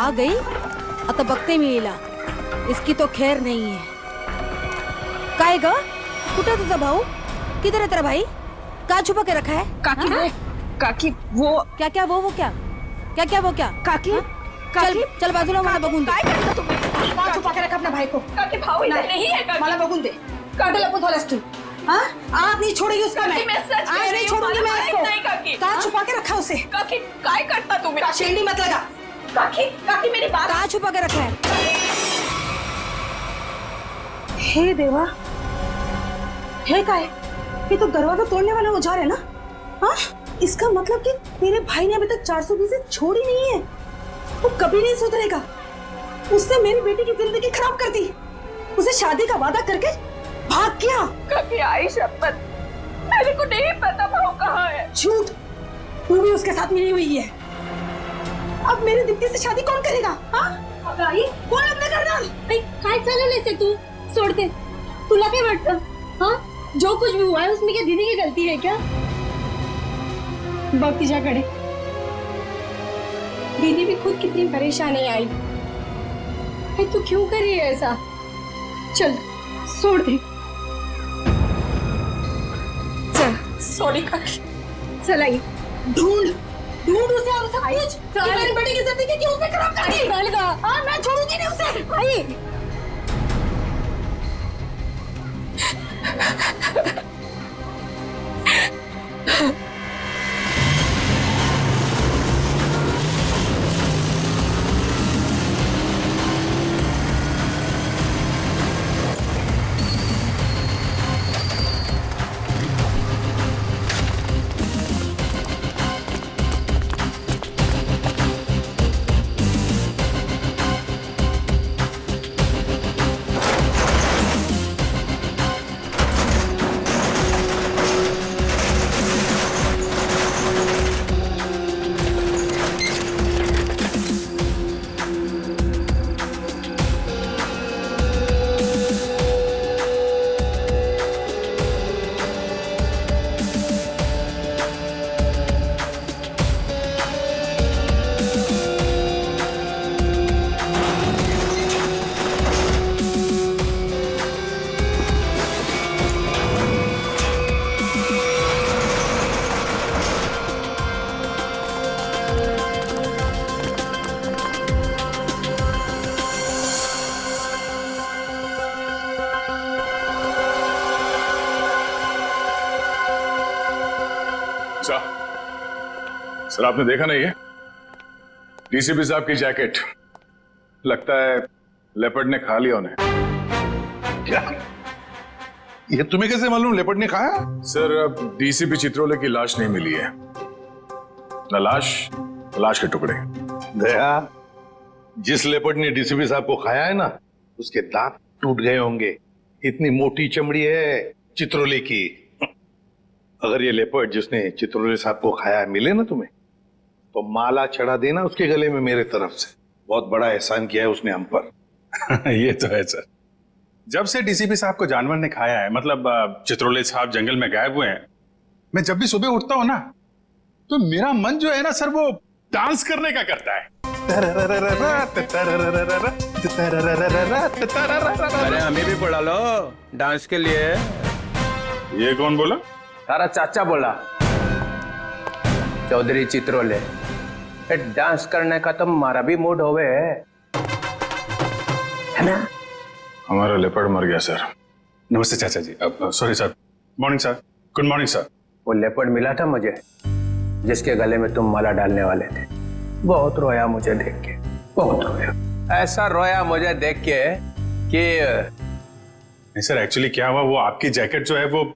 आ गई आता बघते मी हिला. इसकी तो खैर नहीं है. काय ग, कुठे तुझा भाऊ? किधर है तेरा भाई? कहाँ छुपा के रखा है? काकी वो काकी वो क्या क्या वो क्या क्या क्या वो क्या? काकी चल काकी चल बाजूला मला बघून दे. काय करता तुम्ही? का छुपा के रखा अपना भाई को? काकी भाऊ इधर नहीं है काकी. मला बघून दे. काटे लपून थोलास तू. हाँ? आप नहीं छोड़ेगी उसका काकी, मैं सच कह रही नहीं हूँ, छोड़ूंगी मैं मला इसको. माहित नाही, काकी. कहाँ छुपा के रखा उसे? काकी काय करता तुम्ही? शेंडी मत लगा. काकी काकी मेरी बात. कहाँ छुपा के रखा है? हे देवा, हे काय? ये तो दरवाजा तोड़ने वाला औजार है ना? हाँ? इसका मतलब कि तेरे भाई ने अभी तक 420 छोड़ी नहीं है. वो कभी नहीं सुधरेगा. उसने मेरी बेटी की जिंदगी खराब कर दी. उसे शादी का वादा करके भाग गया. काकी आई शपथ, मेरे को नहीं पता भाऊ कहाँ है. झूठ. तू भी उसके साथ मिली हुई है. अब मेरी दीप्ति से शादी कौन करेगा? हाँ? आई कौन लग्न करणार? काय चालवलंयस हे तू? सोडते. तुला काय वाटतं? हाँ? जो कुछ भी हुआ है उसमें क्या दीदी की गलती है क्या? बघ तिच्याकडे. दीदी भी खुद कितनी परेशान है आई. अरे तू क्यों कर रही है ऐसा? चल छोड़ दे. चल सॉरी काकी. चल आई. ढूंढ ढूंढ उसे और सब कुछ. कि मेरी बेटी की जिंदगी क्यों उसने खराब कर दी? हाँ, मैं छोड़ूंगी नहीं उसे. आई. सर आपने देखा नहीं है? डीसीपी साहब की जैकेट. लगता है लेपर्ड ने खा लिया उन्हें. क्या? ये तुम्हें कैसे मालूम लेपर्ड ने खाया? सर अब डीसीपी चित्रोले की लाश नहीं मिली है. न लाश के टुकड़े. दया, जिस लेपर्ड ने डीसीपी साहब को खाया है ना, उसके दांत टूट गए होंगे. इतनी मोटी चमड़ी है चित्रोले की. अगर ये लेपर्ड जिसने चित्रोले साहब को खाया मिले ना तुम्हें, तो माला चढ़ा देना उसके गले में मेरे तरफ से. बहुत बड़ा एहसान किया है उसने हम पर. ये तो है सर. जब से डीसीपी साहब को जानवर ने खाया है, मतलब चित्रोले साहब जंगल में गायब हुए हैं, मैं जब भी सुबह उठता हूं ना, तो मेरा मन जो है ना सर, वो डांस करने का करता है. अरे हमें भी बुला लो डांस के लिए. ये कौन बोला? तारा चाचा बोला, चौधरी चित्रोले. डांस करने का तो हमारा भी मूड होवे है ना. हमारा लेपर्ड मर गया सर. नमस्ते चाचा जी. Sorry sir. Morning sir. Good morning sir. वो लेपर्ड मिला था मुझे, जिसके गले में तुम माला डालने वाले थे. बहुत रोया मुझे देख के, बहुत रोया. ऐसा रोया मुझे देख के कि नहीं सर, एक्चुअली क्या हुआ, वो आपकी जैकेट जो है वो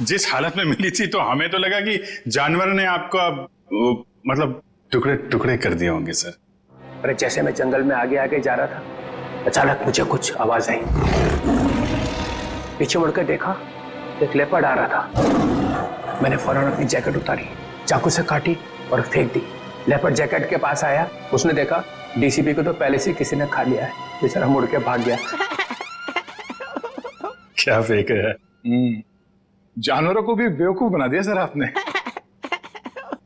जिस हालत में मिली थी, तो हमें तो लगा कि जानवर ने आपका मतलब टुकड़े टुकड़े कर दिए होंगे सर. अरे जैसे मैं जंगल में आगे आगे जा रहा था, अचानक मुझे कुछ आवाज आई. पीछे मुड़कर देखा, एक लेपर्ड आ रहा था. मैंने फौरन अपनी जैकेट उतारी, चाकू से काटी और फेंक दी. लेपर्ड जैकेट के पास आया, उसने देखा डीसीपी को तो पहले से किसी ने खा लिया है. बेचारा मुड़ के भाग गया. क्या फेंक है. जानवरों को भी बेवकूफ बना दिया सर आपने.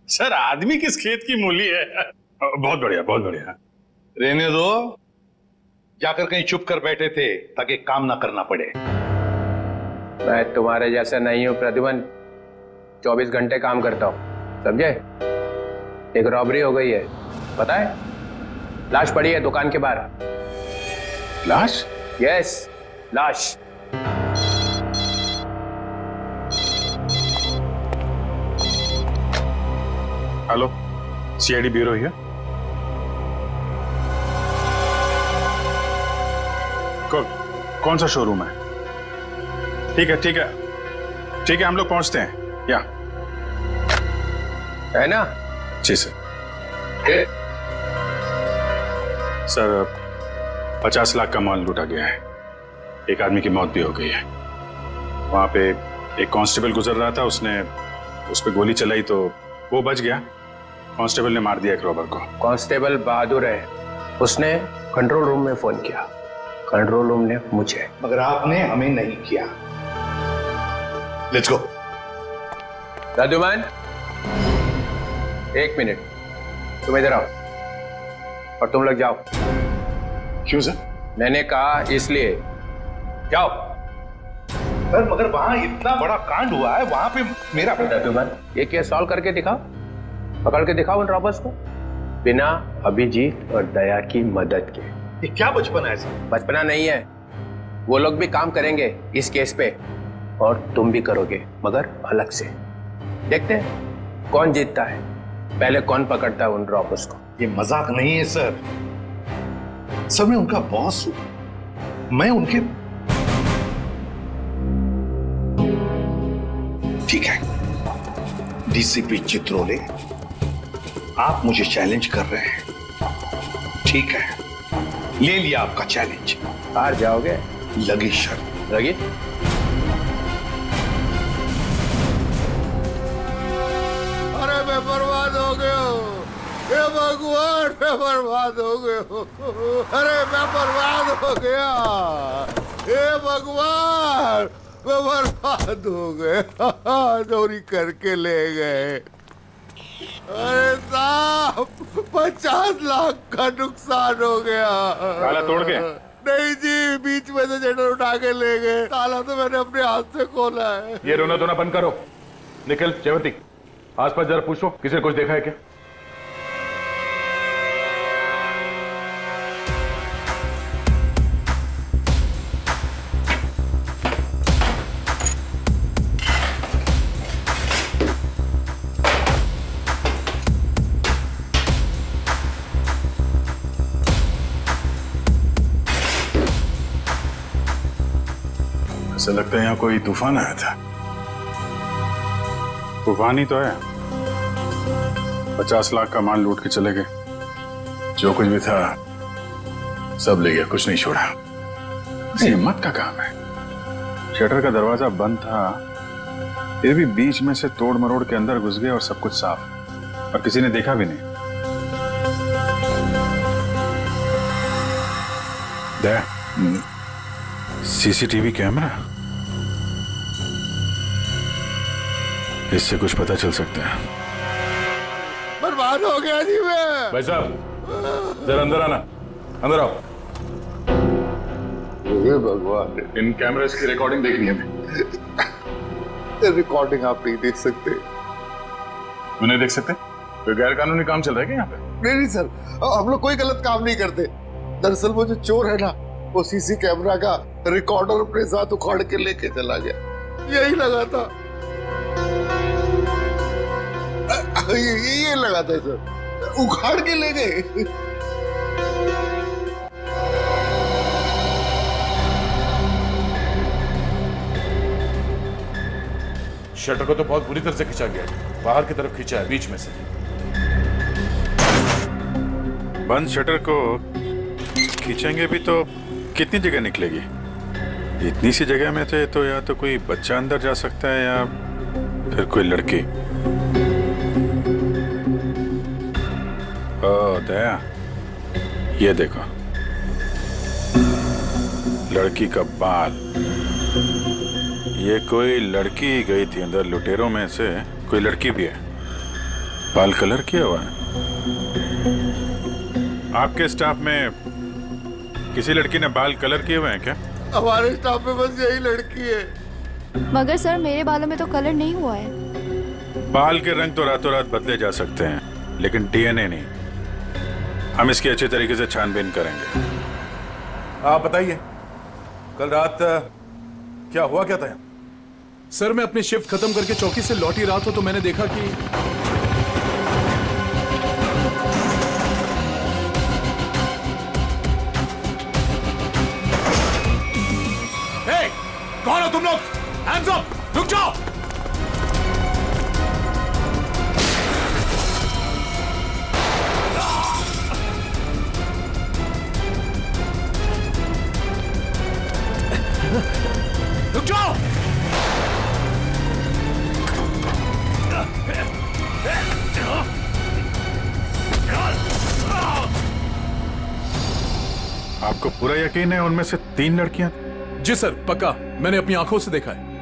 सर आदमी किस खेत की मूली है. बहुत बढ़िया, बहुत बढ़िया। रहने दो, जाकर कहीं छुप कर बैठे थे ताकि काम ना करना पड़े। मैं तुम्हारे जैसा नहीं हूँ प्रद्युमन, 24 घंटे काम करता हूँ, समझे? एक रॉबरी हो गई है, पता है? लाश पड़ी है दुकान के बाहर। लाश? यस, लाश। Hello, CID bureau here. कौन सा शोरूम है? ठीक है, ठीक है, ठीक है, हम लोग पहुंचते हैं। या है ना? जी सर। सर 50 लाख का माल लूटा गया है, एक आदमी की मौत भी हो गई है। वहां पे एक कांस्टेबल गुजर रहा था, उसने उस पर गोली चलाई तो वो बच गया। कांस्टेबल ने मार दिया एक रॉबर को। कांस्टेबल बहादुर है, उसने कंट्रोल रूम में फोन किया, कंट्रोल रूम ने मुझे। मगर आपने हमें नहीं किया। Let's go. प्रद्युमन, 1 मिनट, तुम इधर आओ और तुम लोग जाओ। क्यों सर? मैंने कहा इसलिए, जाओ। सर मगर वहां इतना बड़ा कांड हुआ है, वहां पे मेरा प्रद्युमन, ये केस सॉल्व करके दिखाओ, पकड़ के दिखाओ उन रॉबर्स को, बिना अभिजीत और दया की मदद के। ये क्या बचपना है सर? बचपना नहीं है, वो लोग भी काम करेंगे इस केस पे और तुम भी करोगे, मगर अलग से। देखते हैं कौन जीतता है, पहले कौन पकड़ता है उन रॉबर्स को। ये मजाक नहीं है सर, सर मैं उनका बॉस हूं, मैं उनके। ठीक है डीसीपी चित्रोले, आप मुझे चैलेंज कर रहे हैं, ठीक है, ले लिया आपका चैलेंज। हार जाओगे? लगी शर्त। लगी? अरे मैं बर्बाद हो गया हूँ, हे भगवान, मैं बर्बाद हो गया हूँ। अरे मैं बर्बाद हो गया, हे भगवान, मैं बर्बाद हो गया। चोरी करके ले गए। अरे साहब 50 लाख का नुकसान हो गया। ताला तोड़ के? नहीं जी, बीच में से शटर उठा के ले गए। ताला तो मैंने अपने हाथ से खोला है। ये रोना धोना बंद करो। निखिल, जयवंती, आसपास जरा पूछो, किसी ने कुछ देखा है क्या? ऐसा लगता है यहाँ कोई तूफान आया था। तूफान ही तो है। 50 लाख का माल लूट के चले गए, जो कुछ भी था सब ले गया, कुछ नहीं छोड़ा। हिम्मत का काम है। शटर का दरवाजा बंद था, फिर भी बीच में से तोड़ मरोड़ के अंदर घुस गए और सब कुछ साफ, और किसी ने देखा भी नहीं। सीसीटीवी कैमरा, इससे कुछ पता चल सकता है। बर्बाद हो गया जी मैं। भाई साहब जरा अंदर आना, अंदर आओ। हे भगवान, इन कैमरास की रिकॉर्डिंग देखनी है हमें। रिकॉर्डिंग आप नहीं देख सकते। क्यों नहीं देख सकते? कोई गैर कानूनी काम चल रहा है क्या यहाँ पे? नहीं सर, हम लोग कोई गलत काम नहीं करते। दरअसल वो जो चोर है ना, वो सीसी कैमरा का रिकॉर्डर अपने साथ उखाड़ के लेके चला गया। यही लगा था, ये लगा था सर, उखाड़ के ले गए। शटर को तो बहुत बुरी तरह से खींचा गया है, बाहर की तरफ खींचा है, बीच में से। बंद शटर को खींचेंगे भी तो कितनी जगह निकलेगी? इतनी सी जगह में थे तो या तो कोई बच्चा अंदर जा सकता है या फिर कोई लड़की। ओ दया, ये देखो, लड़की का बाल। ये कोई लड़की गई थी अंदर, लुटेरों में से कोई लड़की भी है, बाल कलर किया हुआ है। आपके स्टाफ में किसी लड़की ने बाल कलर किए हुए हैं क्या? हमारे स्टाफ में बस यही लड़की है। मगर सर मेरे बालों में तो कलर नहीं हुआ है। बाल के रंग तो रातों रात बदले जा सकते हैं, लेकिन डीएनए नहीं। हम इसकी अच्छी तरीके से छानबीन करेंगे। आप बताइए, कल रात क्या हुआ क्या था? सर मैं अपनी शिफ्ट खत्म करके चौकी से लौट ही रहा था तो मैंने देखा कि कौन हो तुम लोग? Hands up! रुक जाओ! रुक जाओ! आपको पूरा यकीन है उनमें से 3 लड़कियां? जी सर पक्का, मैंने अपनी आंखों से देखा है।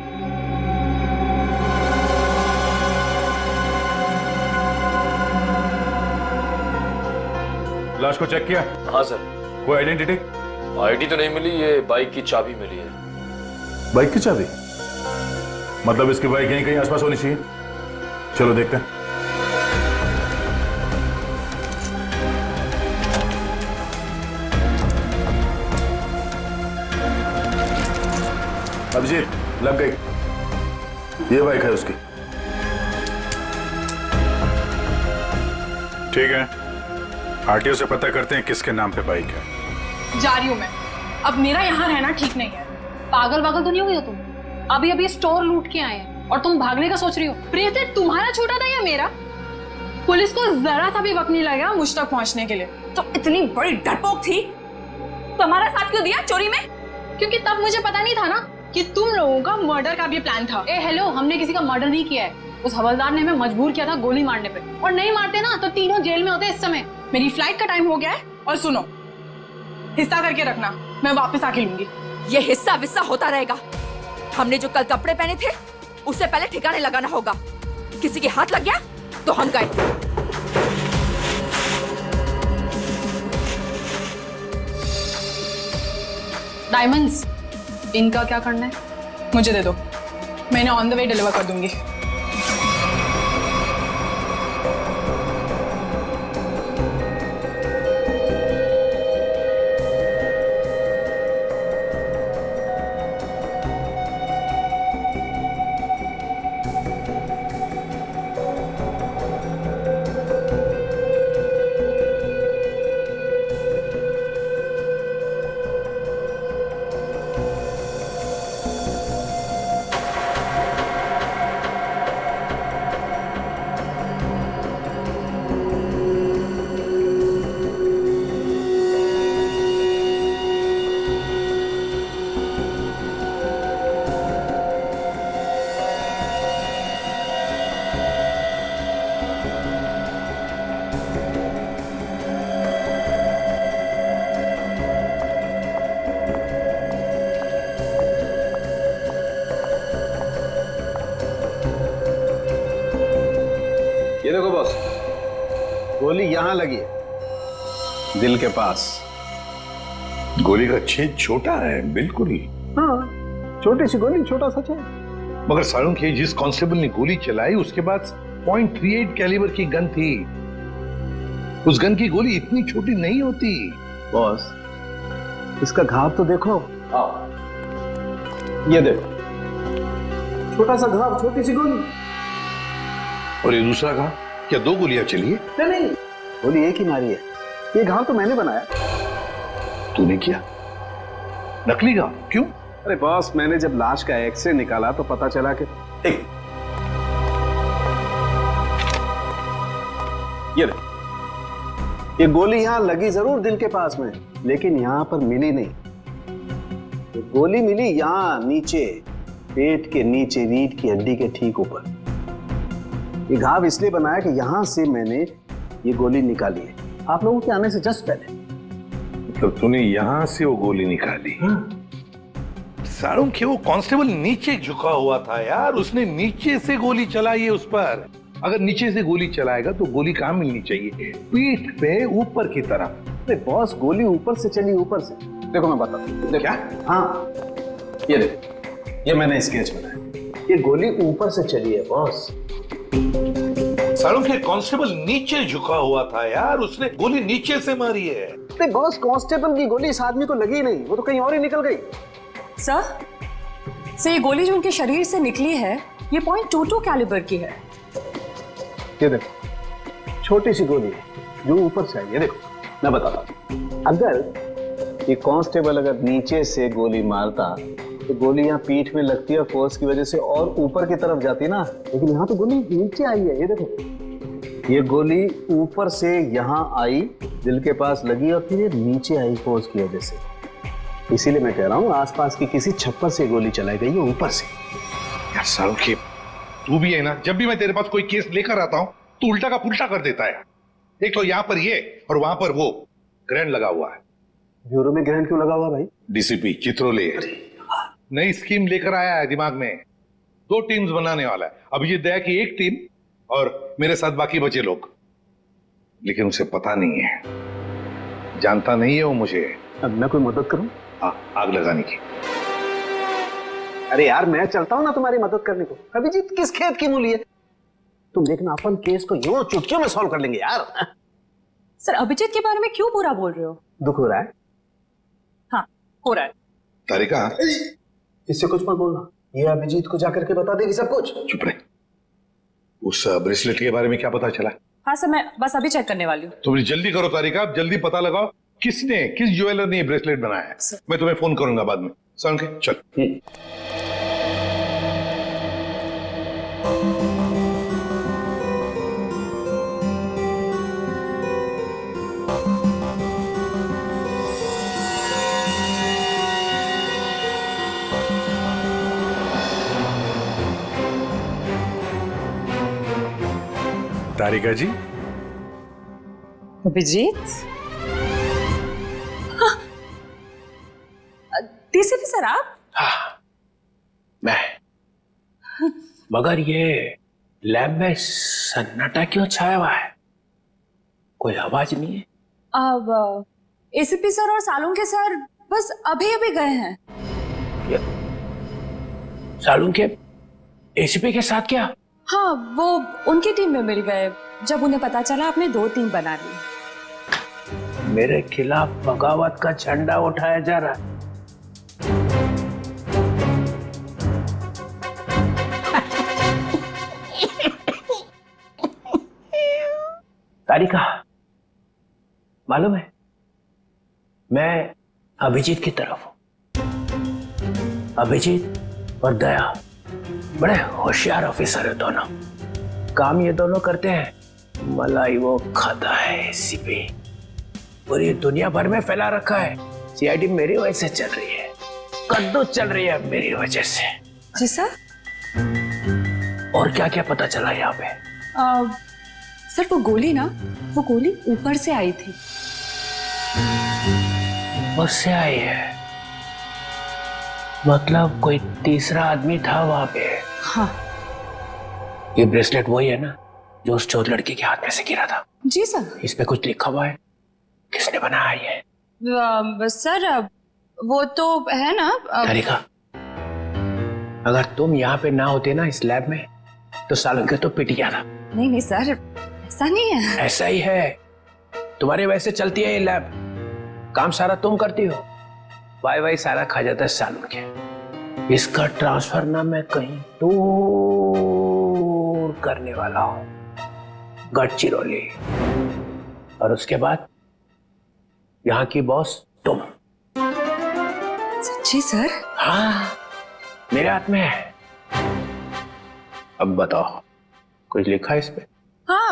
लाश को चेक किया? हाँ सर। कोई आइडेंटिटी? आईडी तो नहीं मिली, ये बाइक की चाबी मिली है। बाइक की चाबी? मतलब इसकी बाइक यहीं कहीं आसपास होनी चाहिए। चलो देखते हैं। अभिजीत, लग गई। ये बाइक है उसकी। ठीक है, आरटीओ से पता करते हैं किसके नाम पे बाइक है। जा रही हूँ मैं। अब मेरा यहाँ रहना ठीक नहीं है। पागल वागल तो नहीं हो गई हो तुम? अभी अभी स्टोर लूट के आए हैं और तुम भागने का सोच रही हो। प्रियते, तुम्हारा छोटा था या मेरा? पुलिस को जरा सा भी वक्त नहीं लगा मुझ तक पहुंचने के लिए। तो इतनी बड़ी डरपोक थी तो हमारा साथ क्यों दिया चोरी में? क्योंकि तब मुझे पता नहीं था ना कि तुम लोगों का मर्डर का भी प्लान था। ए हेलो, हमने किसी का मर्डर नहीं किया है। उस हवलदार ने हमें मजबूर किया था गोली मारने पे, और नहीं मारते ना तो तीनों जेल में होते इस समय। मेरी फ्लाइट का टाइम हो गया है और सुनो, हिस्सा करके रखना, मैं वापस आके लूंगी। ये हिस्सा विस्सा होता रहेगा। हमने जो कल कपड़े पहने थे उससे पहले ठिकाने लगाना होगा। किसी के हाथ लग गया तो हम गए। डायमंड्स, इनका क्या करना है मुझे दे दो, मैंने ऑन द वे डिलीवर कर दूंगी। ये देखो बॉस, गोली यहां लगी है, दिल के पास। गोली का छेद छोटा है, बिल्कुल। हाँ, छोटी सी गोली, छोटा सा छेद। मगर सारुण के जिस कांस्टेबल ने गोली चलाई उसके पास .38 कैलिबर की गन थी। उस गन की गोली इतनी छोटी नहीं होती। बॉस, इसका घाव तो देखो। हाँ, ये देखो, छोटा सा घाव, छोटी सी गोली। और ये दूसरा घाव? क्या 2 गोलियां चली है? नहीं, गोली एक ही मारी है। ये घाव तो मैंने बनाया। तूने किया? नकली घाव? क्यों? अरे बॉस, मैंने जब लाश का एक्सरे निकाला तो पता चला कि ये गोली यहां लगी जरूर दिल के पास में, लेकिन यहां पर मिली नहीं। ये गोली मिली यहां नीचे, पेट के नीचे, रीढ़ की हड्डी के ठीक ऊपर। ये घाव इसलिए बनाया कि यहां से मैंने ये गोली निकाली है, आप लोगों के आने से जस्ट पहले। मतलब तूने यहां से वो गोली निकाली? सारुण के वो कांस्टेबल नीचे झुका हुआ था यार, उसने नीचे से गोली चलाई है उस पर। अगर नीचे से गोली चलाएगा तो गोली कहां मिलनी चाहिए? पीठ पे ऊपर की तरफ। अरे बॉस, गोली ऊपर से चली, ऊपर से। देखो मैं बताता हूँ। क्या? हाँ, ये देखो, ये मैंने स्केच बनाया। ये गोली ऊपर से चली है बॉस। सालों के कांस्टेबल नीचे झुका हुआ था यार, उसने गोली नीचे से मारी है। अरे बॉस, कांस्टेबल की गोली इस आदमी को लगी नहीं, वो तो कहीं और ही निकल गई। सर ये गोली जो उनके शरीर से निकली है ये .22 कैलिबर की है। ये देखो, छोटी सी गोली है जो ऊपर से आई है। देखो मैं बताता हूँ, अगर ये कांस्टेबल अगर नीचे से गोली मारता तो गोली यहाँ पीठ में लगती है, फोर्स की वजह से और ऊपर की तरफ जाती ना, लेकिन यहाँ तो गोली नीचे आई है। ये देखो, ये गोली ऊपर से यहाँ आई, दिल के पास लगी और फिर ये नीचे आई फोर्स की वजह से। इसीलिए मैं कह रहा हूँ आसपास की किसी छप्पर से गोली चलाई गई है ऊपर से। यार सालों के, तू भी है ना, जब भी मैं तेरे पास कोई केस लेकर आता हूँ तू उल्टा का पुल्टा कर देता है। एक तो यहाँ पर ये और वहां पर वो ग्रैंड लगा हुआ है। ब्यूरो में ग्रैंड क्यों लगा हुआ भाई? डीसीपी चित्रोले नई स्कीम लेकर आया है दिमाग में, 2 टीम्स बनाने वाला है। अभिजीत दया की एक टीम और मेरे साथ बाकी बचे लोग, लेकिन उसे पता नहीं है, जानता नहीं है वो मुझे। अब मैं कोई मदद करूं? आग लगाने की। अरे यार मैं चलता हूं ना तुम्हारी मदद करने को। अभिजीत किस खेत की मूली है? तुम देखना, अपन केस को यूं चुटकियों में सॉल्व कर लेंगे यार। सर अभिजीत के बारे में क्यों बुरा बोल रहे हो? दुख हो रहा है? हाँ हो रहा है। तारिका, इससे कुछ मत बोलना, ये अभिजीत को जाकर के बता देगी सब कुछ। चुप रहे। उस ब्रेसलेट के बारे में क्या पता चला? हाँ सर, मैं बस अभी चेक करने वाली हूँ। तुम जल्दी करो तारिका, जल्दी पता लगाओ किस ज्वेलर ने ये ब्रेसलेट बनाया है। मैं तुम्हें फोन करूंगा बाद में। समझ के चल। तारिका जी। अभिजीत, डीसीपी सर आप? हाँ मैं, मगर ये लैब में सन्नाटा क्यों छाया हुआ है? कोई आवाज नहीं है। अब एसीपी सर और सालुंके सर बस अभी अभी गए हैं। सालुंके एसीपी के साथ क्या? हाँ वो उनकी टीम में मिल गए जब उन्हें पता चला आपने 2 टीम बना ली। मेरे खिलाफ बगावत का झंडा उठाया जा रहा है। तारिका, मालूम है मैं अभिजीत की तरफ हूं। अभिजीत और दया बड़े होशियार ऑफिसर है दोनों। काम ये दोनों करते हैं, मलाई वो खाता है एसीपी। पूरी दुनिया भर में फैला रखा है। सीआईडी मेरी वजह से चल रही है, कद्दू चल रही है मेरी वजह से। जी सर। और क्या क्या पता चला यहाँ पे? सर वो गोली ना, वो गोली ऊपर से आई थी। ऊपर से आई है? मतलब कोई तीसरा आदमी था वहां पे? हाँ। ये ब्रेसलेट वही है ना जो उस चोर लड़की के हाथ में से गिरा था? जी सर। इस पे कुछ लिखा हुआ है? किसने बनाया ये? सर वो तो है ना। तारिका, अगर तुम यहाँ पे ना होते ना इस लैब में तो सालुंके तो पिट गया था। नहीं नहीं सर, ऐसा नहीं है। ऐसा ही है, तुम्हारी वजह से चलती है ये लैब। काम सारा तुम करती हो, वाई सारा खा जाता है सालुंके। इसका ट्रांसफर ना मैं कहीं दूर करने वाला हूं, गढ़चिरौली। और उसके बाद यहाँ की बॉस तुम। सच्ची सर? हाँ, मेरे हाथ में है। अब बताओ, कुछ लिखा है इस पे? हाँ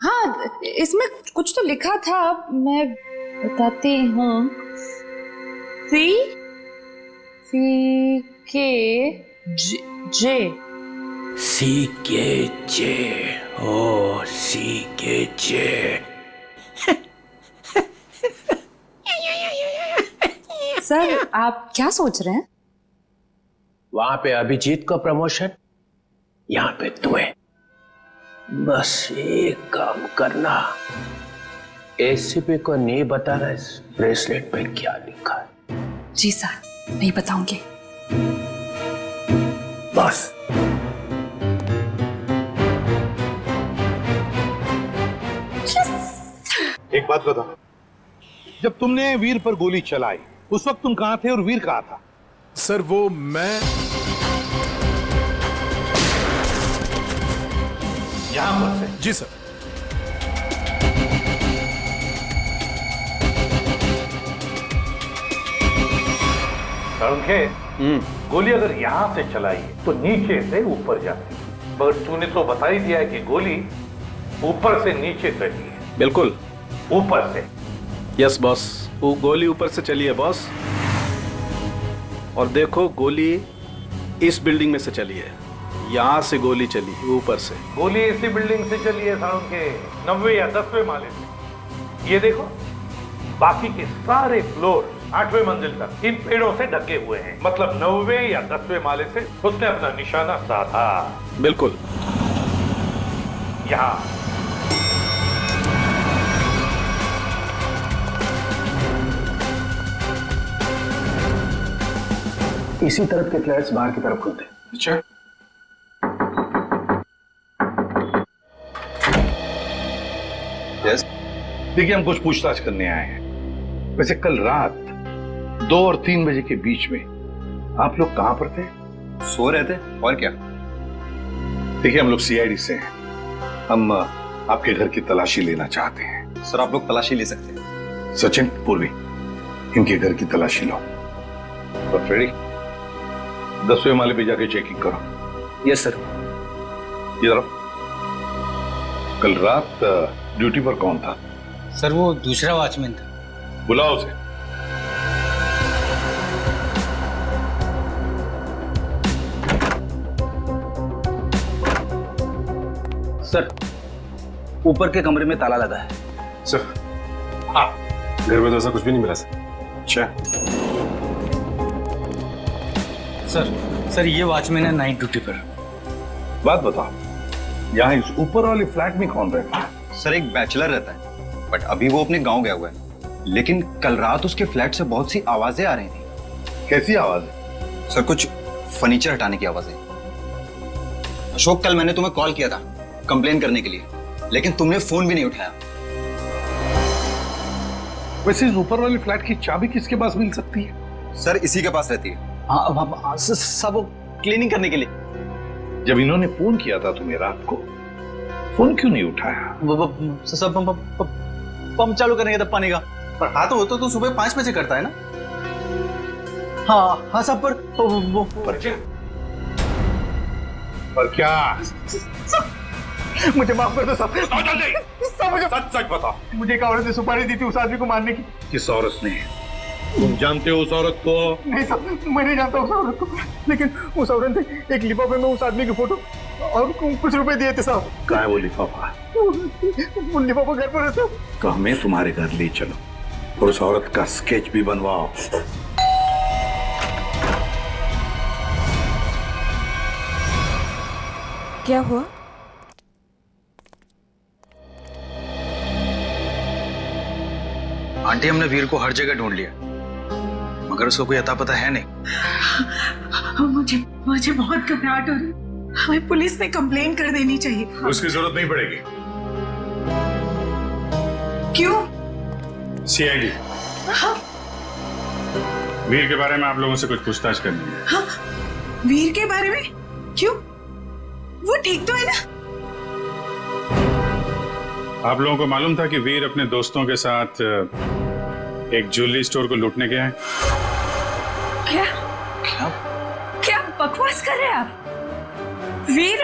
हाँ, इसमें कुछ तो लिखा था, मैं बताती हूँ। सी के जे। सी के जे। ओ सी के जे। सर आप क्या सोच रहे हैं? वहां पे अभिजीत को प्रमोशन, यहाँ पे तुम्हें। बस एक काम करना, एसीपी को नहीं बता रहा इस ब्रेसलेट पे क्या लिखा है? जी सर, नहीं बताऊंगी। बस एक बात बताओ, जब तुमने वीर पर गोली चलाई उस वक्त तुम कहां थे और वीर कहां था? सर वो मैं यहां पर से? जी सर। गोली अगर यहां से चलाई तो नीचे से ऊपर जाती, मगर तूने तो बता ही दिया है कि गोली ऊपर से नीचे चली है। बिल्कुल ऊपर से। यस बॉस, वो गोली ऊपर से चली है बॉस। और देखो गोली इस बिल्डिंग में से चली है, यहाँ से गोली चली है ऊपर से। गोली इसी बिल्डिंग से चली है सारुण के 9वें या 10वें माले से। ये देखो बाकी के सारे फ्लोर 8वें मंजिल तक इन पेड़ों से ढके हुए हैं, मतलब 9वें या 10वें माले से उसने अपना निशाना साधा। बिल्कुल। यहाँ इसी तरफ के फ्लैट्स बाहर की तरफ खुलते हैं। अच्छा, यस। देखिए हम कुछ पूछताछ करने आए हैं। वैसे कल रात 2 और 3 बजे के बीच में आप लोग कहां पर थे? सो रहे थे और क्या। देखिए हम लोग सीआईडी से हैं, हम आपके घर की तलाशी लेना चाहते हैं। सर आप लोग तलाशी ले सकते हैं। सचिन, पूर्वी, इनके घर की तलाशी लो। और फ्रेडी 10वें माले पे जाके चेकिंग करो। Yes sir. इधर कल रात ड्यूटी पर कौन था? सर वो दूसरा वॉचमैन था। बुलाओ उसे। सर ऊपर के कमरे में ताला लगा है। सर हाँ, घर में तो ऐसा कुछ भी नहीं मिला सर। अच्छा सर ये वॉचमैन है नाइट ड्यूटी पर। बात बताओ, यहाँ इस ऊपर वाले फ्लैट में कौन रहता है? सर एक बैचलर रहता है, बट अभी वो अपने गांव गया हुआ है। लेकिन कल रात उसके फ्लैट से बहुत सी आवाजें आ रही थी। कैसी आवाजें? सर कुछ फर्नीचर हटाने की आवाजें। अशोक कल मैंने तुम्हें कॉल किया था कंप्लेन करने के लिए, लेकिन तुमने फोन भी नहीं उठाया। वैसे इस ऊपर वाले फ्लैट की चाबी किसके पास मिल सकती है? सर इसी के पास रहती है। हाँ सब वो क्लीनिंग करने के लिए। जब इन्होंने फोन किया था तुम्हें रात को, फोन क्यों नहीं उठाया? सब पंप चालू करने का पानी का। पर हाँ तो सुबह 5 बजे करता है ना। हाँ सब पर क्या? मुझे माफ कर दो सब। मुझे सच बताओ, मुझे एक औरत ने सुपारी दी थी उस आदमी को मारने की। किस औरत ने? तुम जानते हो उस औरत को? नहीं साहब, मैं नहीं जानता उस औरत को, लेकिन उस औरत ने एक लिफाफे में उस आदमी की फोटो और कुछ रुपए दिए थे साहब। कहाँ है वो लिफाफा? वो लिफाफा घर पर रहता। तो हमें तुम्हारे घर ले चलो और उस औरत का स्केच भी बनवाओ। क्या हुआ? आंटी हमने वीर को हर जगह ढूंढ लिया, मगर उसको कोई अता पता है नहीं। मुझे बहुत घबराहट हो रही। हमें पुलिस में कंप्लेन कर देनी चाहिए। उसकी जरूरत नहीं पड़ेगी। क्यों? सीआईडी हाँ? वीर के बारे में आप लोगों से कुछ पूछताछ करनी है। हाँ? वीर के बारे में? क्यों? वो ठीक तो है ना? आप लोगों को मालूम था कि वीर अपने दोस्तों के साथ एक ज्वेलरी स्टोर को लूटने गया है? क्या बकवास कर रहे हैं आप? वीर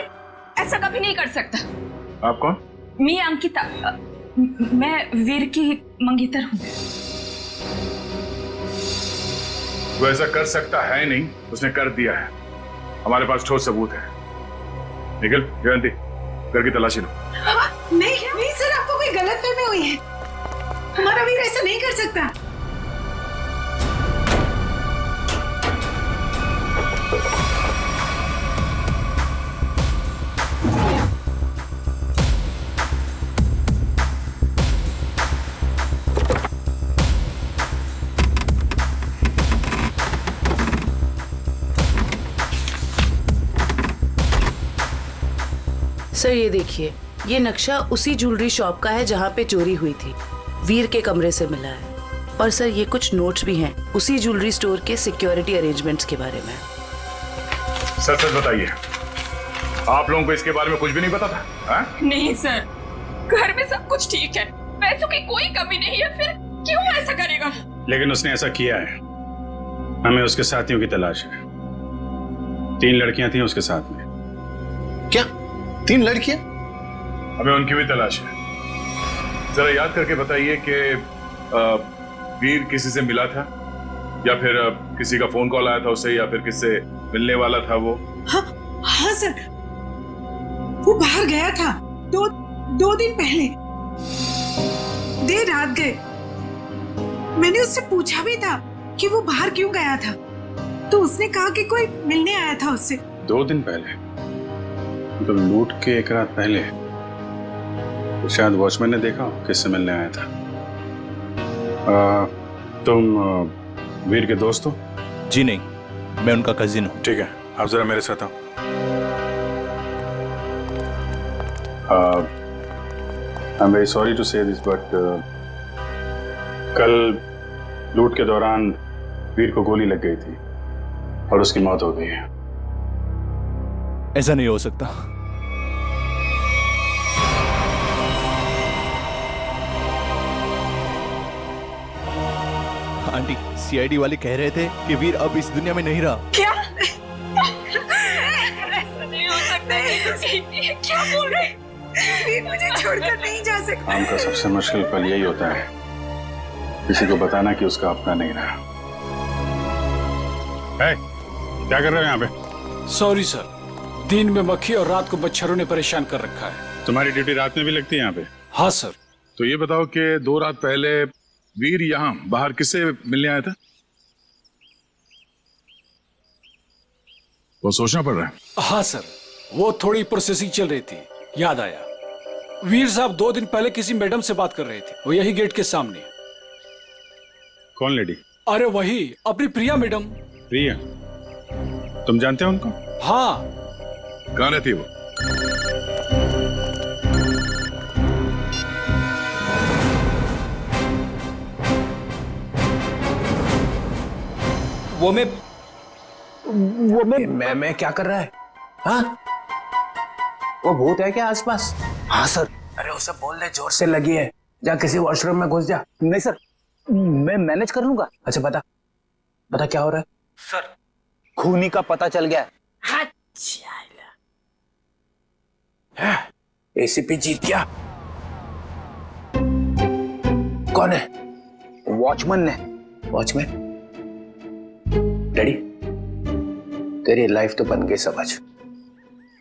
ऐसा कभी नहीं कर सकता। आप कौन? मैं अंकिता, मैं वीर की मंगेतर हूँ। वो ऐसा कर सकता है नहीं, उसने कर दिया है। हमारे पास ठोस सबूत है। निखिल, जयंती, घर की तलाशी लो। नहीं सर, आपको कोई गलतफहमी हुई है। हमारा वीर ऐसा नहीं कर सकता। सर ये देखिए, ये नक्शा उसी ज्वेलरी शॉप का है जहाँ पे चोरी हुई थी। वीर के कमरे से मिला है। और सर ये कुछ नोट्स भी हैं उसी ज्वेलरी स्टोर के सिक्योरिटी अरेंजमेंट्स के बारे में। सच सच बताइए, आप लोगों को इसके बारे में कुछ भी नहीं पता था? हा? नहीं सर, घर में सब कुछ ठीक है, पैसों की कोई कमी नहीं है, फिर क्यों ऐसा करेगा? लेकिन उसने ऐसा किया है। हमें उसके साथियों की तलाश है। 3 लड़कियां थी उसके साथ में। क्या 3 लड़कियां? हमें उनकी भी तलाश है। जरा याद करके बताइए कि वीर किसी से मिला था या फिर किसी का फोन कॉल आया था उसे, या फिर किससे मिलने वाला था वो? हाँ सर, वो बाहर गया था 2 दिन पहले, देर रात गए। मैंने उससे पूछा भी था कि वो बाहर क्यों गया था, तो उसने कहा कि कोई मिलने आया था उससे। 2 दिन पहले? तो लूट के 1 रात पहले तो शायद वॉचमैन ने देखा किससे मिलने आया था। तुम वीर के दोस्त हो? जी नहीं, मैं उनका कजिन हूँ। ठीक है, आप जरा मेरे साथ आओ। I am very sorry to say this, but कल लूट के दौरान वीर को गोली लग गई थी और उसकी मौत हो गई है। ऐसा नहीं हो सकता। आंटी, सीआईडी वाले कह रहे थे कि वीर अब इस दुनिया में नहीं रहा। क्या? ऐसा नहीं हो सकता। ये क्या बोल रहे? वीर मुझे छोड़कर नहीं जा सकता। काम का सबसे मुश्किल पल यही होता है, किसी को बताना कि उसका अपना नहीं रहा। क्या कर रहे हो यहाँ पे? सॉरी सर, दिन में मक्खी और रात को मच्छरों ने परेशान कर रखा है। तुम्हारी ड्यूटी रात में भी लगती है यहाँ पे? हाँ सर। तो ये बताओ कि 2 रात पहले वीर यहाँ बाहर किससे मिलने आया था? वो सोचना पड़ रहा है। हाँ सर, वो थोड़ी प्रोसेसिंग चल रही थी, याद आया। वीर साहब 2 दिन पहले किसी मैडम से बात कर रहे थे, वो यही गेट के सामने। कौन लेडी? अरे वही, अपनी प्रिया मैडम। प्रिया? तुम जानते हो उनको? हाँ। कहाँ रहती है वो? मैं क्या कर रहा है? हाँ? वो भूत है क्या आसपास? हाँ सर। अरे उसे बोल दे जोर से लगी है, जा किसी वॉशरूम में घुस जा। नहीं सर, मैं मैनेज कर लूंगा। अच्छा बता क्या हो रहा है? सर, खूनी का पता चल गया है। एसीपी जीत गया। कौन है? वॉचमैन ने। वॉचमैन? डैडी, तेरी लाइफ तो बन गई समझ।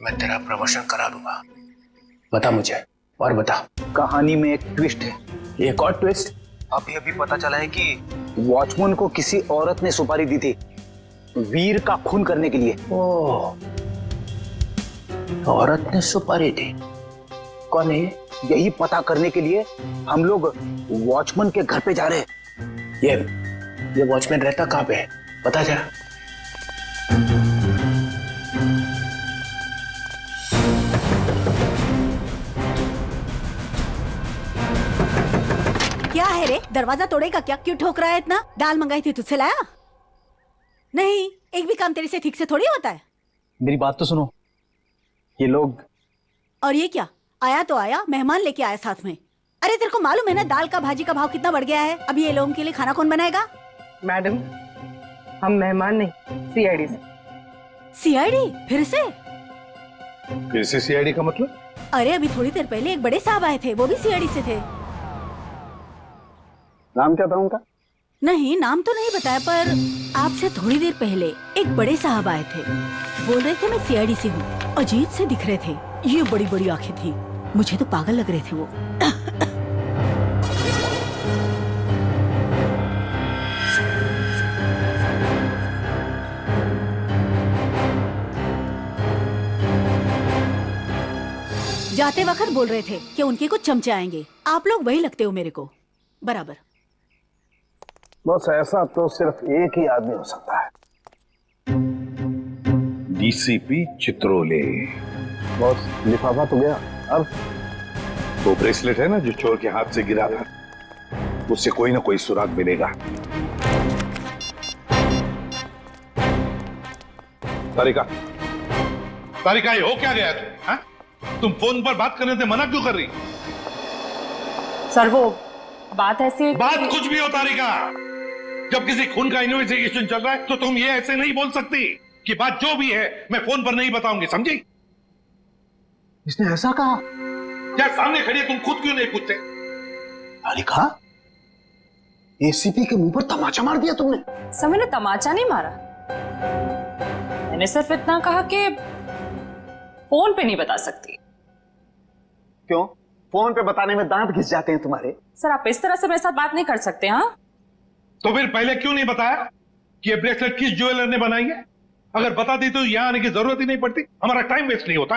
मैं तेरा प्रमोशन करा दूंगा। बता मुझे, और बता। कहानी में एक ट्विस्ट है। एक और ट्विस्ट? अभी अभी पता चला है कि वॉचमैन को किसी औरत ने सुपारी दी थी वीर का खून करने के लिए। ओह, औरत ने सुपारी दी? कौन है? यही पता करने के लिए हम लोग वॉचमैन के घर पे जा रहे हैं। ये वॉचमैन रहता कहाँ पे है? पता जरा। क्या है रे, दरवाजा तोड़ेगा क्या? क्यों ठोक रहा है इतना? दाल मंगाई थी, तुझसे लाया? नहीं, एक भी काम तेरे से ठीक से थोड़ी होता है। मेरी बात तो सुनो, ये लोग। और ये क्या? आया तो आया, मेहमान लेके आया साथ में। अरे तेरे को मालूम है ना दाल का भाजी का भाव कितना बढ़ गया है? अभी ये लोगों के लिए खाना कौन बनाएगा? मैडम, हम मेहमान नहीं, सीआईडी से। सीआईडी? फिर से सीआईडी का मतलब? अरे अभी थोड़ी देर पहले एक बड़े साहब आए थे, वो भी सीआईडी से थे। नाम क्या था उनका? नहीं, नाम तो नहीं बताया, पर आपसे थोड़ी देर पहले एक बड़े साहब आए थे, बोल रहे थे मैं सीआईडी से हूँ। अजीब से दिख रहे थे, ये बड़ी बड़ी आंखें थी, मुझे तो पागल लग रहे थे वो। जाते वक्त बोल रहे थे कि उनके कुछ चमचे आएंगे। आप लोग वही लगते हो मेरे को बराबर। बस ऐसा तो सिर्फ एक ही आदमी हो सकता है। डीसीपी चित्रोले। बॉस लिफाफा तो गया, अब वो ब्रेसलेट है ना जो चोर के हाथ से गिरा था, उससे कोई ना कोई सुराग मिलेगा। तारिका, तारिका ये हो क्या गया तुम फोन पर बात करने से मना क्यों कर रही? सर वो बात ऐसी बात कुछ भी हो तारिका, जब किसी खून का इन्वेस्टिगेशन चल रहा है तो तुम ये ऐसे नहीं बोल सकती कि बात जो भी है मैं फोन पर नहीं बताऊंगी, समझी? इसने ऐसा कहा? क्या सामने खड़ी है, तुम खुद क्यों नहीं पूछते? तारिका, एसीपी के मुंह पर तमाचा मार दिया तुमने। सर मैंने तमाचा नहीं मारा, मैंने सिर्फ इतना कहा कि फोन पे नहीं बता सकती। क्यों? फोन पे बताने में दांत घिस जाते हैं तुम्हारे। सर आप इस तरह से मेरे साथ बात नहीं कर सकते। हाँ तो फिर पहले क्यों नहीं बताया कि ये ब्रेसलेट किस ज्वेलर ने बनाई है? अगर बता दी तो यहां आने की जरूरत ही नहीं पड़ती, हमारा टाइम वेस्ट नहीं होता।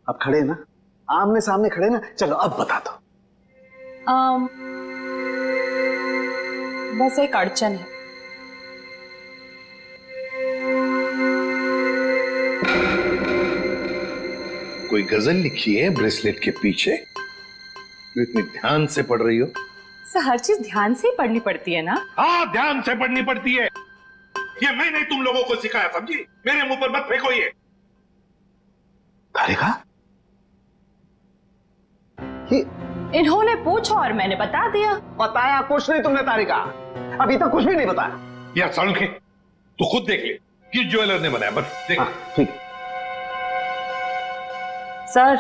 अब खड़े ना, आमने सामने खड़े ना, चलो अब बता दो। बस एक अड़चन है। कोई गजल लिखी है ब्रेसलेट के पीछे? इतनी ध्यान से पढ़ रही हो? सर हर चीज ध्यान से ही पढ़नी पड़ती है ना? हाँ ध्यान से पढ़नी पड़ती है, ये मैंने तुम लोगों को सिखाया, समझी? मेरे मुंह पर मत फेंको ये। तारिका, इन्होंने पूछा और मैंने बता दिया। बताया कुछ नहीं तुमने तारिका, अभी तक कुछ भी नहीं बताया। यार सालुंखे, तू खुद देख ले किस ज्वेलर ने बनाया, बस देख। ठीक है सर,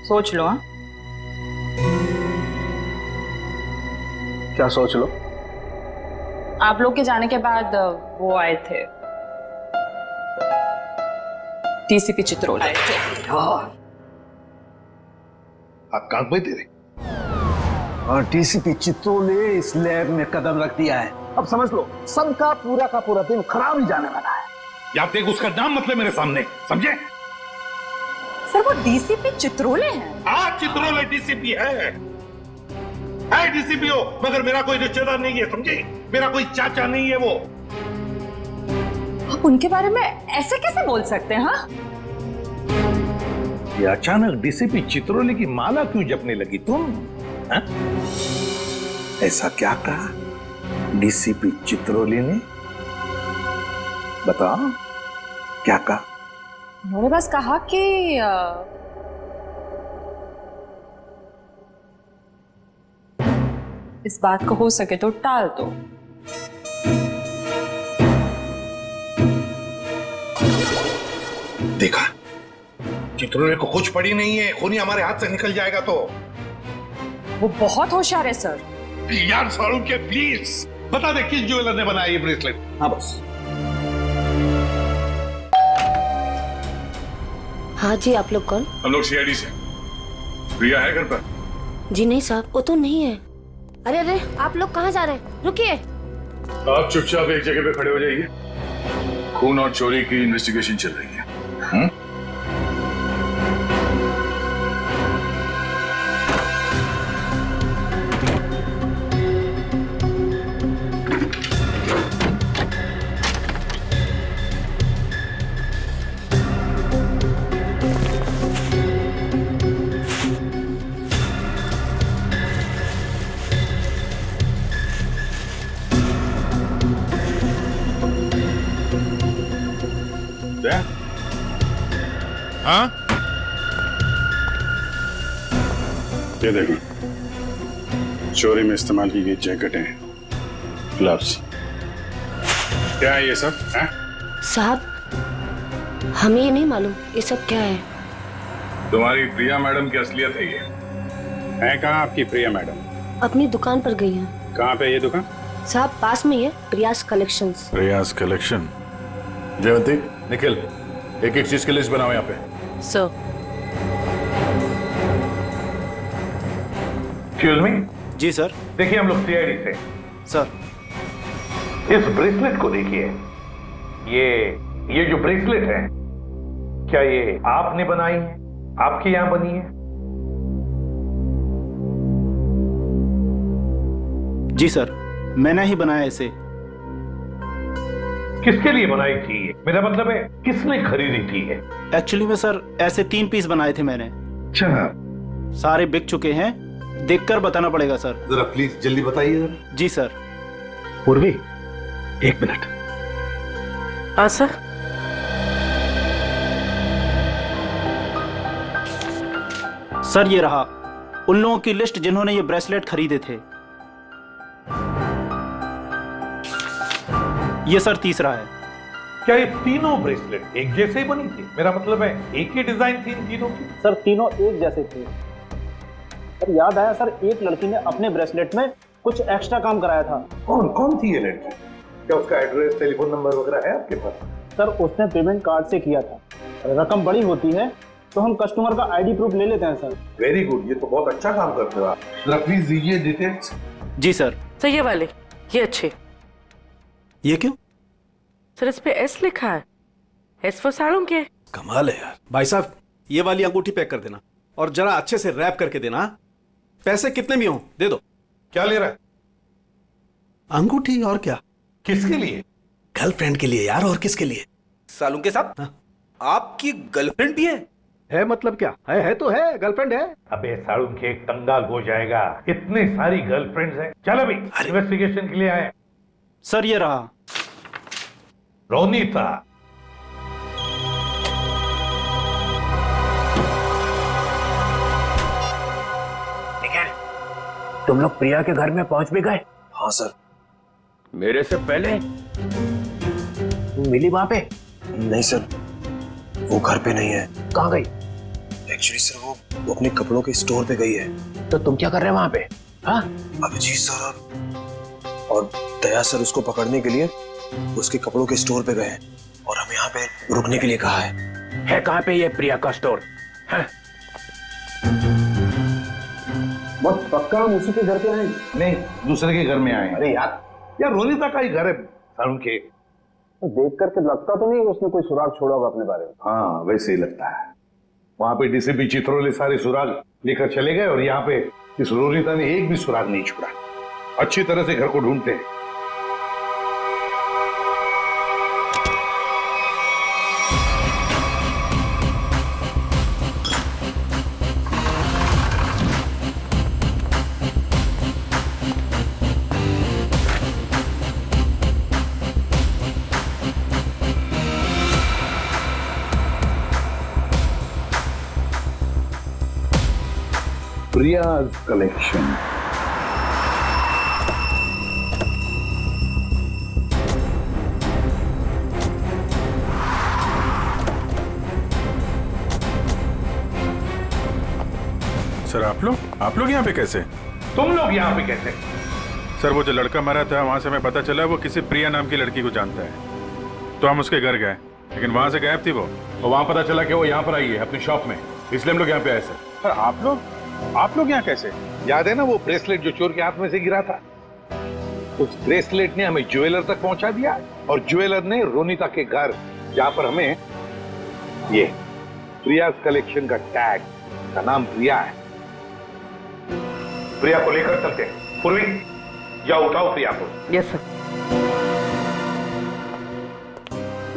सोच लो। हाँ क्या सोच लो? आप लोग के जाने के बाद वो आए थे, डीसीपी चित्रोल आए थे। आप कांक में तेरे, और डीसीपी चित्रोल ने इस लैब में कदम रख दिया है। अब समझ लो सबका पूरा का पूरा दिन खराब ही जाने वाला है। या देख उसका नाम मतलब मेरे सामने, समझे? सर वो डीसीपी चित्रोले हैं। हाँ चित्रोले डीसीपी है डीसीपी हो, मगर मेरा कोई रिश्तेदार नहीं है, समझे? मेरा कोई चाचा नहीं है वो। आप उनके बारे में ऐसे कैसे बोल सकते हैं? हाँ ये अचानक डीसीपी चित्रोले की माला क्यों जपने लगी तुम? हा? ऐसा क्या कहा डीसीपी चित्रोले ने? बताओ क्या कहा? उन्होंने बस कहा कि इस बात को हो सके तो टाल दो। देखा, चित्रोले को कुछ पड़ी नहीं है, खूनी हमारे हाथ से निकल जाएगा तो। वो बहुत होशियार है सर। यार सालुंखे प्लीज बता दे किस ज्वेलर ने बनाया ये ब्रेसलेट? हाँ बस। हाँ जी, आप लोग कौन? हम लोग सीआईडी से। प्रिया है घर पर? जी नहीं साहब, वो तो नहीं है। अरे अरे, आप लोग कहाँ जा रहे हैं? रुकिए। आप चुपचाप एक जगह पे खड़े हो जाइए, खून और चोरी की इन्वेस्टिगेशन चल रही है। हाँ ये देखो, चोरी में इस्तेमाल की गई जैकेटें, ग्लव्स। क्या है ये सब? साहब हमें ये नहीं मालूम ये सब क्या है। तुम्हारी प्रिया मैडम की असलियत है ये। है कहाँ आपकी प्रिया मैडम? अपनी दुकान पर गई हैं। कहाँ पे ये दुकान? साहब पास में ही है, प्रियास कलेक्शंस। प्रियास कलेक्शन। जयवंती, निखिल, एक एक चीज की लिस्ट बनाओ यहाँ पे। सर। Excuse me. जी सर। देखिए हम लोग सीआईडी से। सर इस ब्रेसलेट को देखिए, ये जो ब्रेसलेट है, क्या ये आपने बनाई है? आपके यहां बनी है? जी सर, मैंने ही बनाया इसे। किसके लिए बनाई थी ये? मेरा मतलब है किसने खरीदी थी ये? एक्चुअली में सर ऐसे 3 पीस बनाए थे मैंने। अच्छा, सारे बिक चुके हैं, देखकर बताना पड़ेगा सर। जरा प्लीज जल्दी बताइए जरा। जी सर। पूर्वी, 1 मिनट। हाँ सर। सर ये रहा उन लोगों की लिस्ट जिन्होंने ये ब्रेसलेट खरीदे थे। ये सर तीसरा है। क्या ये तीनों ब्रेसलेट एक जैसे ही बनी थी? मेरा मतलब है एक ही डिजाइन थी इन तीनों की? सर तीनों एक जैसे थे। सर याद आया सर, एक लड़की ने अपने ब्रेसलेट में कुछ एक्स्ट्रा काम कराया था। कौन थी ये लड़की? क्या उसका एड्रेस, टेलीफोन नंबर वगैरह है आपके पास? सर उसने पेमेंट कार्ड से किया था। रकम बड़ी होती है तो हम कस्टमर का आईडी प्रूफ ले लेते हैं सर। वेरी गुड, ये तो बहुत अच्छा काम करते हो आप। जरा प्लीज दीजिए डिटेल्स। जी सर। सर ये वाले, ये अच्छे। ये क्यों? सर इस पे एस लिखा है, एस फॉर साड़ों के। कमाल है यार। भाई साहब ये वाली अंगूठी पैक कर देना और जरा अच्छे से रैप करके देना। पैसे कितने भी हों दे दो। क्या ले रहा है? अंगूठी। और क्या? किसके लिए? गर्लफ्रेंड के लिए यार। और किसके लिए? सालुंके के साथ आपकी गर्लफ्रेंड भी है मतलब क्या है तो है, गर्लफ्रेंड है। अबे साड़ू के कंगाल हो जाएगा, इतनी सारी गर्लफ्रेंड्स हैं। चल अभी इन्वेस्टिगेशन के लिए आए। सर ये रहा रोनीता। तुम लोग प्रिया के घर में पहुंच भी गए? हाँ सर। मेरे से पहले? मिली वहां पे? नहीं सर, वो घर पे नहीं है। कहाँ गई? एक्चुअली सर वो अपने कपड़ों के स्टोर पे गई है। तो तुम क्या कर रहे हो वहां पे? हाँ? अभिजीत सर और दया सर उसको पकड़ने के लिए उसके कपड़ों के स्टोर पे गए और हमें यहाँ पे रुकने के लिए कहा है। कहाँ पे ये प्रिया का स्टोर? हाँ? बस पक्का हम उसी के घर पे आए? नहीं, दूसरे के घर में आए। अरे यार रोनीता का ही घर है सारुण के। तो देख करके लगता तो नहीं उसने कोई सुराग छोड़ा होगा अपने बारे में। हाँ वैसे ही लगता है। वहां पे डीसीपी चित्रोले सारे सुराग लेकर चले गए और यहाँ पे इस रोनीता ने एक भी सुराग नहीं छोड़ा। अच्छी तरह से घर को ढूंढते हैं। प्रियाज कलेक्शन। सर आप लोग यहाँ पे कैसे? तुम लोग यहाँ पे कैसे? सर वो जो लड़का मरा था वहां से हमें पता चला वो किसी प्रिया नाम की लड़की को जानता है, तो हम उसके घर गए, लेकिन वहां से गायब थी वो। और वहां पता चला कि वो यहाँ पर आई है अपनी शॉप में, इसलिए हम लोग यहाँ पे आए सर। सर आप लोग यहाँ कैसे? याद है ना वो ब्रेसलेट जो चोर के हाथ में से गिरा था? उस ब्रेसलेट ने हमें ज्वेलर तक पहुंचा दिया और ज्वेलर ने रोनीता के घर, जहां पर हमें ये प्रियाज कलेक्शन का टैग, का नाम प्रिया है। प्रिया को लेकर चलते हैं। पूर्वी या उठाओ प्रिया को। Yes sir.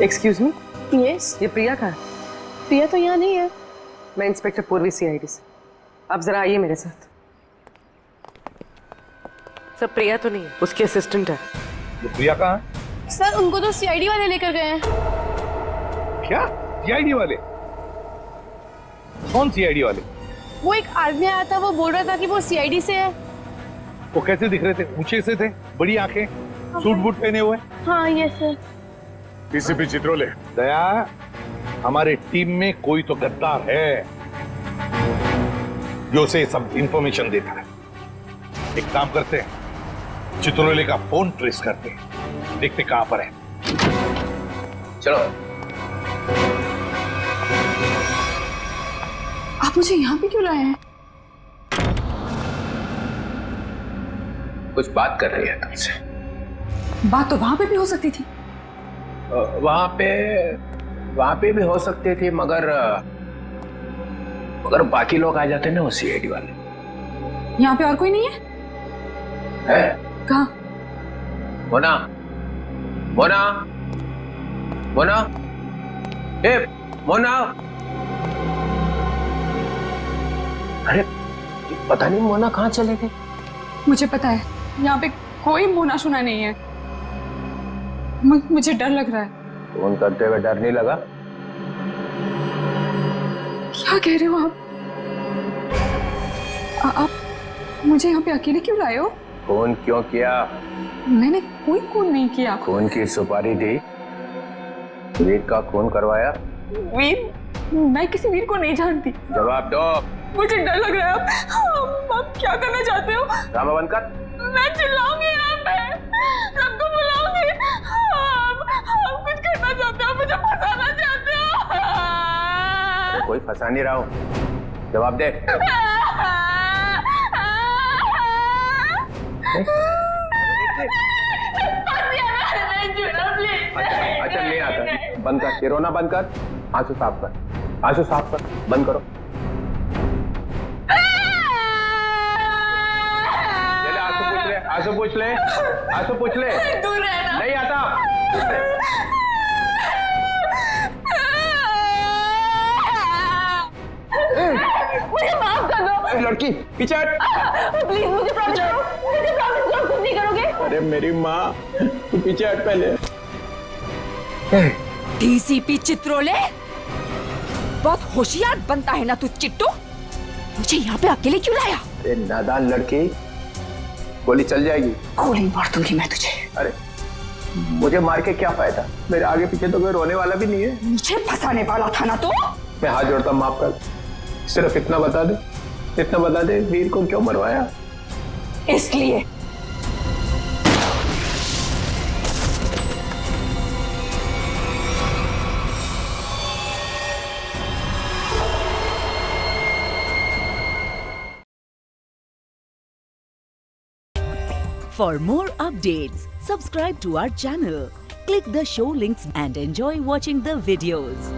एक्सक्यूज मी। यस। ये प्रिया कहाँ है? प्रिया तो यहाँ नहीं है। मैं इंस्पेक्टर पूर्वी सीआईडी से। आप जरा आइए मेरे साथ। सर प्रिया तो नहीं है, उसकी असिस्टेंट है। प्रिया कहाँ है? सर उनको तो सीआईडी वाले लेकर गए हैं। क्या सीआईडी वाले? कौन सीआईडी वाले? वो एक आदमी आया था, वो बोल रहा था कि वो सीआईडी से है। वो कैसे दिख रहे थे? ऊंचे से थे, बड़ी आंखें, सूट बूट पहने हुए। हाँ यस सर। डीसीपी चित्रोले। दया, हमारे टीम में कोई तो गद्दार है जो उसे सब इंफॉर्मेशन देता है। एक काम करते हैं, चित्रोले का फोन ट्रेस करते हैं, देखते कहां पर है। चलो। आप मुझे यहाँ पे क्यों लाए हैं? कुछ बात कर रही है तुमसे। बात तो वहां पे भी हो सकती थी। वहां पे भी हो सकती थी, मगर बाकी लोग आ जाते ना वो सीआईडी वाले। यहाँ पे और कोई नहीं है? है? कहाँ? मोना, मोना, मोना, ए मोना, अरे पता नहीं मोना कहाँ चले गए। मुझे पता है यहाँ पे कोई मोना सुना नहीं है। मुझे डर लग रहा है। फोन करते हुए डर नहीं लगा? क्या कह रहे हो आप मुझे यहाँ पे अकेले क्यों लाए हो? फोन क्यों किया? मैंने कोई खून नहीं किया। खून की सुपारी दी, वीर का खून करवाया। वीर? मैं किसी वीर को नहीं जानती। जवाब दो। मुझे डर लग रहा है। आप क्या करना चाहते हो? ड्रामा बंद कर। मैं चिल्लाऊंगी यहाँ पे, सबको बुलाऊंगी। आप कुछ करना चाहते हो, मुझे फंसाना चाहते हो। कोई फंसा नहीं रहा हूँ, जवाब दे। अच्छा नहीं आता, बंद कर, ये रोना बंद कर, आंसू साफ कर, आंसू साफ कर, बंद करो। आंसू पूछ ले, आंसू पूछ ले। दूर रहना। नहीं आता। मुझे माफ कर दो। लड़की पीछे हट। प्लीज मुझे प्रॉमिस करो, मुझे प्रॉमिस करो कुछ नहीं करोगे। अरे मेरी माँ, तू पीछे हट पहले। डीसीपी चित्रोले, बहुत होशियार बनता है ना तू चिट्टू। मुझे यहाँ पे अकेले क्यों लाया? अरे नादान लड़की, गोली चल जाएगी। गोली मार दूंगी मैं तुझे। अरे मुझे मार के क्या फायदा? मेरे आगे पीछे तो कोई रोने वाला भी नहीं है। मुझे फंसाने वाला था ना तू। मैं हाथ जोड़ता, माफ कर। सिर्फ इतना बता दे, इतना बता दे, वीर को क्यों मरवाया? इसलिए For more updates, subscribe to our channel, click the show links and enjoy watching the videos.